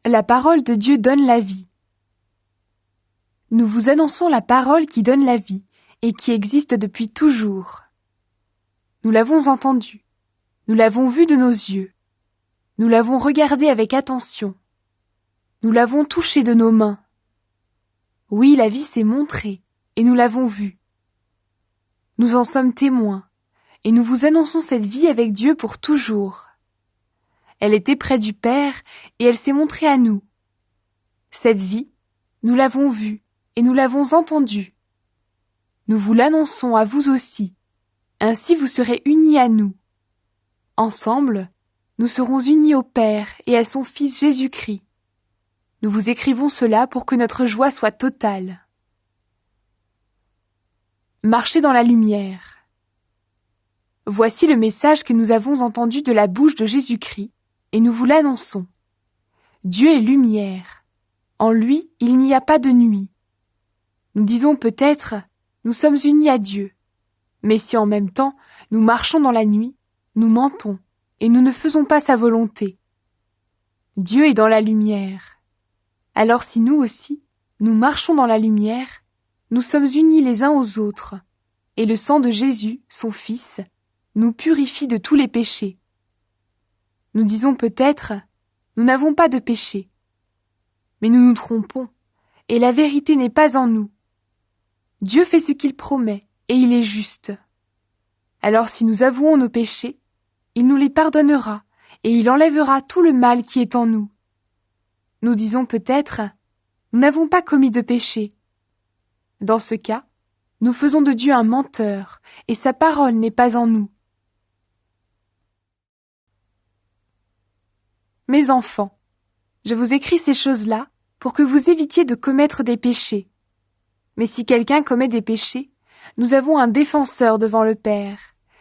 La parole de Dieu donne la vie. Nous vous annonçons la parole qui donne la vie et qui existe depuis toujours. Nous l'avons entendue, nous l'avons vue de nos yeux, nous l'avons regardée avec attention, nous l'avons touchée de nos mains. Oui, la vie s'est montrée et nous l'avons vue. Nous en sommes témoins et nous vous annonçons cette vie avec Dieu pour toujours. Elle était près du Père et elle s'est montrée à nous. Cette vie, nous l'avons vue et nous l'avons entendue. Nous vous l'annonçons à vous aussi. Ainsi vous serez unis à nous. Ensemble, nous serons unis au Père et à son Fils Jésus-Christ. Nous vous écrivons cela pour que notre joie soit totale. Marchez dans la lumière. Voici le message que nous avons entendu de la bouche de Jésus-Christ, et nous vous l'annonçons. Dieu est lumière. En lui, il n'y a pas de nuit. Nous disons peut-être, nous sommes unis à Dieu. Mais si en même temps, nous marchons dans la nuit, nous mentons, et nous ne faisons pas sa volonté. Dieu est dans la lumière. Alors si nous aussi, nous marchons dans la lumière, nous sommes unis les uns aux autres, et le sang de Jésus, son Fils, nous purifie de tous les péchés. Nous disons peut-être, nous n'avons pas de péché. Mais nous nous trompons, et la vérité n'est pas en nous. Dieu fait ce qu'il promet, et il est juste. Alors si nous avouons nos péchés, il nous les pardonnera, et il enlèvera tout le mal qui est en nous. Nous disons peut-être, nous n'avons pas commis de péché. Dans ce cas, nous faisons de Dieu un menteur, et sa parole n'est pas en nous. Mes enfants, je vous écris ces choses-là pour que vous évitiez de commettre des péchés. Mais si quelqu'un commet des péchés, nous avons un défenseur devant le Père,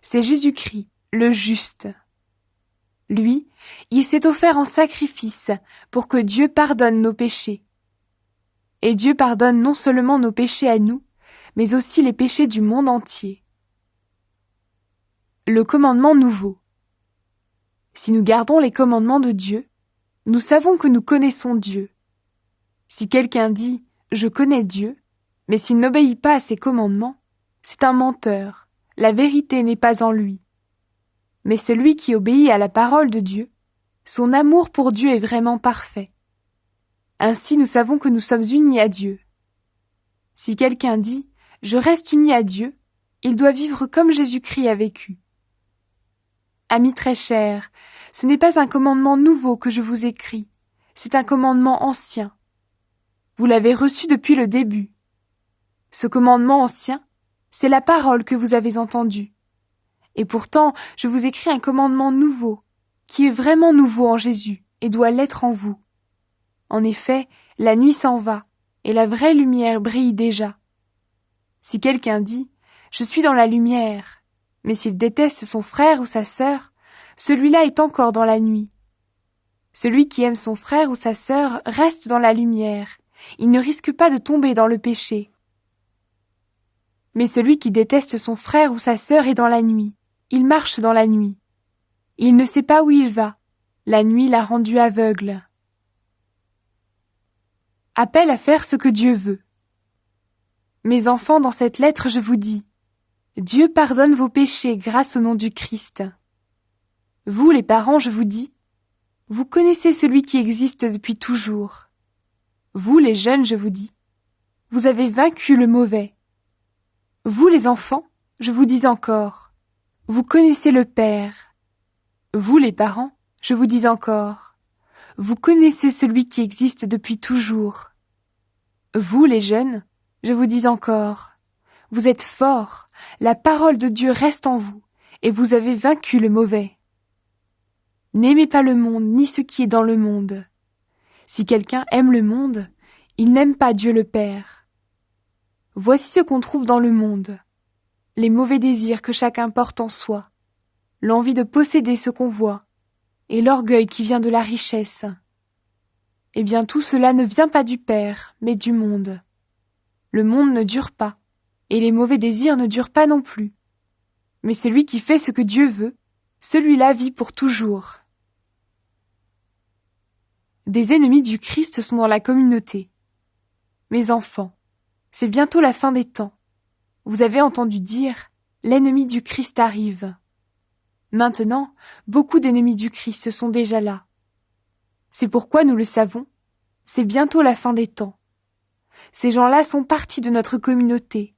c'est Jésus-Christ, le juste. Lui, il s'est offert en sacrifice pour que Dieu pardonne nos péchés. Et Dieu pardonne non seulement nos péchés à nous, mais aussi les péchés du monde entier. Le commandement nouveau. Si nous gardons les commandements de Dieu, nous savons que nous connaissons Dieu. Si quelqu'un dit « Je connais Dieu », mais s'il n'obéit pas à ses commandements, c'est un menteur, la vérité n'est pas en lui. Mais celui qui obéit à la parole de Dieu, son amour pour Dieu est vraiment parfait. Ainsi nous savons que nous sommes unis à Dieu. Si quelqu'un dit « Je reste uni à Dieu », il doit vivre comme Jésus-Christ a vécu. Amis très chers, ce n'est pas un commandement nouveau que je vous écris, c'est un commandement ancien. Vous l'avez reçu depuis le début. Ce commandement ancien, c'est la parole que vous avez entendue. Et pourtant, je vous écris un commandement nouveau, qui est vraiment nouveau en Jésus et doit l'être en vous. En effet, la nuit s'en va, et la vraie lumière brille déjà. Si quelqu'un dit « Je suis dans la lumière », mais s'il déteste son frère ou sa sœur, celui-là est encore dans la nuit. Celui qui aime son frère ou sa sœur reste dans la lumière, il ne risque pas de tomber dans le péché. Mais celui qui déteste son frère ou sa sœur est dans la nuit, il marche dans la nuit. Il ne sait pas où il va, la nuit l'a rendu aveugle. Appel à faire ce que Dieu veut. Mes enfants, dans cette lettre, je vous dis, Dieu pardonne vos péchés grâce au nom du Christ. Vous, les parents, je vous dis, vous connaissez celui qui existe depuis toujours. Vous, les jeunes, je vous dis, vous avez vaincu le mauvais. Vous, les enfants, je vous dis encore, vous connaissez le Père. Vous, les parents, je vous dis encore, vous connaissez celui qui existe depuis toujours. Vous, les jeunes, je vous dis encore, vous êtes forts, la parole de Dieu reste en vous, et vous avez vaincu le mauvais. N'aimez pas le monde, ni ce qui est dans le monde. Si quelqu'un aime le monde, il n'aime pas Dieu le Père. Voici ce qu'on trouve dans le monde. Les mauvais désirs que chacun porte en soi, l'envie de posséder ce qu'on voit, et l'orgueil qui vient de la richesse. Eh bien tout cela ne vient pas du Père, mais du monde. Le monde ne dure pas, et les mauvais désirs ne durent pas non plus. Mais celui qui fait ce que Dieu veut, celui-là vit pour toujours. Des ennemis du Christ sont dans la communauté. Mes enfants, c'est bientôt la fin des temps. Vous avez entendu dire « l'ennemi du Christ arrive ». Maintenant, beaucoup d'ennemis du Christ sont déjà là. C'est pourquoi nous le savons, c'est bientôt la fin des temps. Ces gens-là sont partis de notre communauté,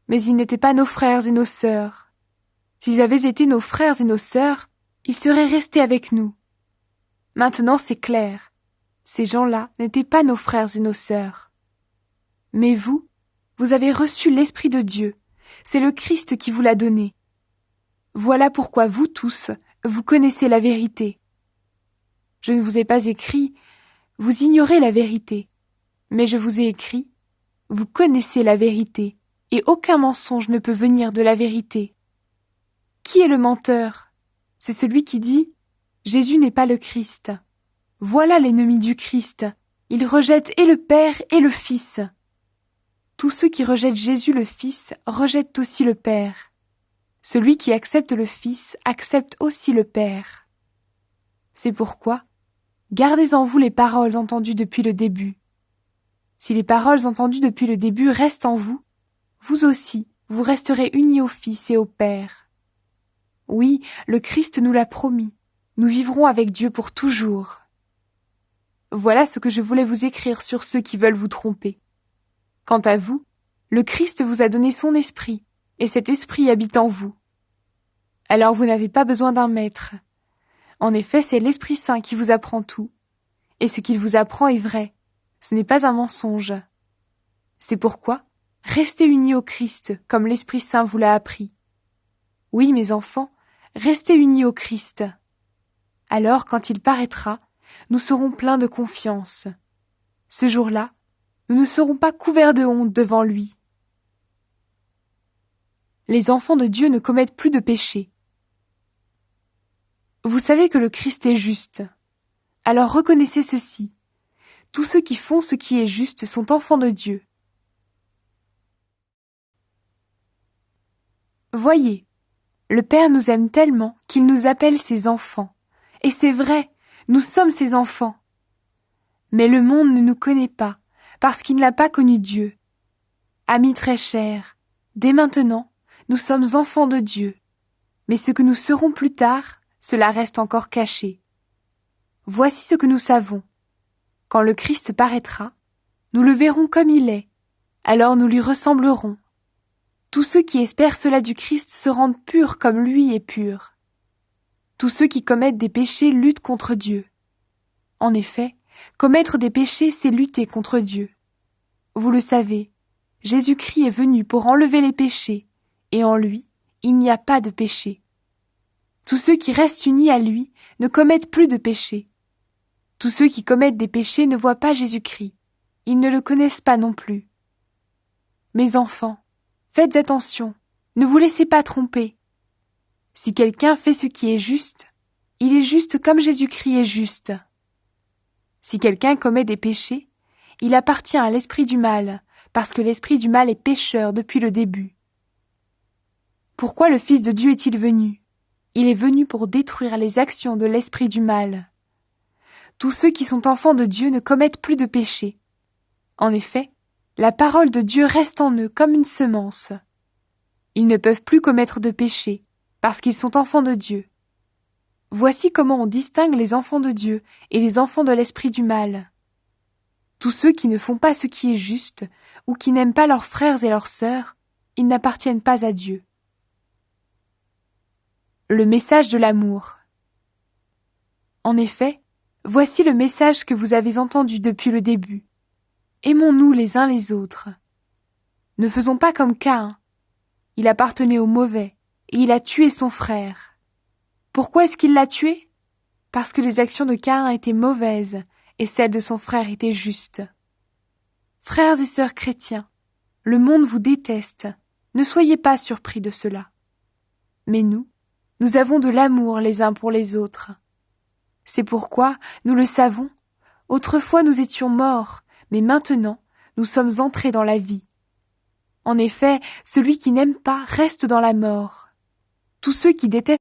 mais ils n'étaient pas nos frères et nos sœurs. S'ils avaient été nos frères et nos sœurs, ils seraient restés avec nous. Maintenant c'est clair, ces gens-là n'étaient pas nos frères et nos sœurs. Mais vous, vous avez reçu l'Esprit de Dieu, c'est le Christ qui vous l'a donné. Voilà pourquoi vous tous, vous connaissez la vérité. Je ne vous ai pas écrit, vous ignorez la vérité, mais je vous ai écrit, vous connaissez la vérité, et aucun mensonge ne peut venir de la vérité. Qui est le menteur? C'est celui qui dit « Jésus n'est pas le Christ ». Voilà l'ennemi du Christ, il rejette et le Père et le Fils. Tous ceux qui rejettent Jésus le Fils rejettent aussi le Père. Celui qui accepte le Fils accepte aussi le Père. C'est pourquoi, gardez en vous les paroles entendues depuis le début. Si les paroles entendues depuis le début restent en vous, vous aussi, vous resterez unis au Fils et au Père. Oui, le Christ nous l'a promis, nous vivrons avec Dieu pour toujours. Voilà ce que je voulais vous écrire sur ceux qui veulent vous tromper. Quant à vous, le Christ vous a donné son esprit, et cet esprit habite en vous. Alors vous n'avez pas besoin d'un maître. En effet, c'est l'Esprit Saint qui vous apprend tout. Et ce qu'il vous apprend est vrai. Ce n'est pas un mensonge. C'est pourquoi, restez unis au Christ, comme l'Esprit Saint vous l'a appris. Oui, mes enfants, restez unis au Christ. Alors, quand il paraîtra, nous serons pleins de confiance. Ce jour-là, nous ne serons pas couverts de honte devant lui. Les enfants de Dieu ne commettent plus de péché. Vous savez que le Christ est juste. Alors reconnaissez ceci. Tous ceux qui font ce qui est juste sont enfants de Dieu. Voyez, le Père nous aime tellement qu'il nous appelle ses enfants. Et c'est vrai, nous sommes ses enfants. Mais le monde ne nous connaît pas, parce qu'il n'a pas connu Dieu. Amis très chers, dès maintenant, nous sommes enfants de Dieu. Mais ce que nous serons plus tard, cela reste encore caché. Voici ce que nous savons. Quand le Christ paraîtra, nous le verrons comme il est, alors nous lui ressemblerons. Tous ceux qui espèrent cela du Christ se rendent purs comme lui est pur. Tous ceux qui commettent des péchés luttent contre Dieu. En effet, commettre des péchés, c'est lutter contre Dieu. Vous le savez, Jésus-Christ est venu pour enlever les péchés, et en lui, il n'y a pas de péché. Tous ceux qui restent unis à lui ne commettent plus de péchés. Tous ceux qui commettent des péchés ne voient pas Jésus-Christ. Ils ne le connaissent pas non plus. Mes enfants, faites attention, ne vous laissez pas tromper. Si quelqu'un fait ce qui est juste, il est juste comme Jésus-Christ est juste. Si quelqu'un commet des péchés, il appartient à l'esprit du mal, parce que l'esprit du mal est pécheur depuis le début. Pourquoi le Fils de Dieu est-il venu? Il est venu pour détruire les actions de l'esprit du mal. Tous ceux qui sont enfants de Dieu ne commettent plus de péché. En effet, la parole de Dieu reste en eux comme une semence. Ils ne peuvent plus commettre de péché, parce qu'ils sont enfants de Dieu. Voici comment on distingue les enfants de Dieu et les enfants de l'esprit du mal. Tous ceux qui ne font pas ce qui est juste, ou qui n'aiment pas leurs frères et leurs sœurs, ils n'appartiennent pas à Dieu. Le message de l'amour. En effet, voici le message que vous avez entendu depuis le début. Aimons-nous les uns les autres. Ne faisons pas comme Caïn. Il appartenait au mauvais, et il a tué son frère. Pourquoi est-ce qu'il l'a tué? Parce que les actions de Caïn étaient mauvaises, et celles de son frère étaient justes. Frères et sœurs chrétiens, le monde vous déteste, ne soyez pas surpris de cela. Mais nous avons de l'amour les uns pour les autres. C'est pourquoi, nous le savons, autrefois nous étions morts, mais maintenant nous sommes entrés dans la vie. En effet, celui qui n'aime pas reste dans la mort. Tous ceux qui détestent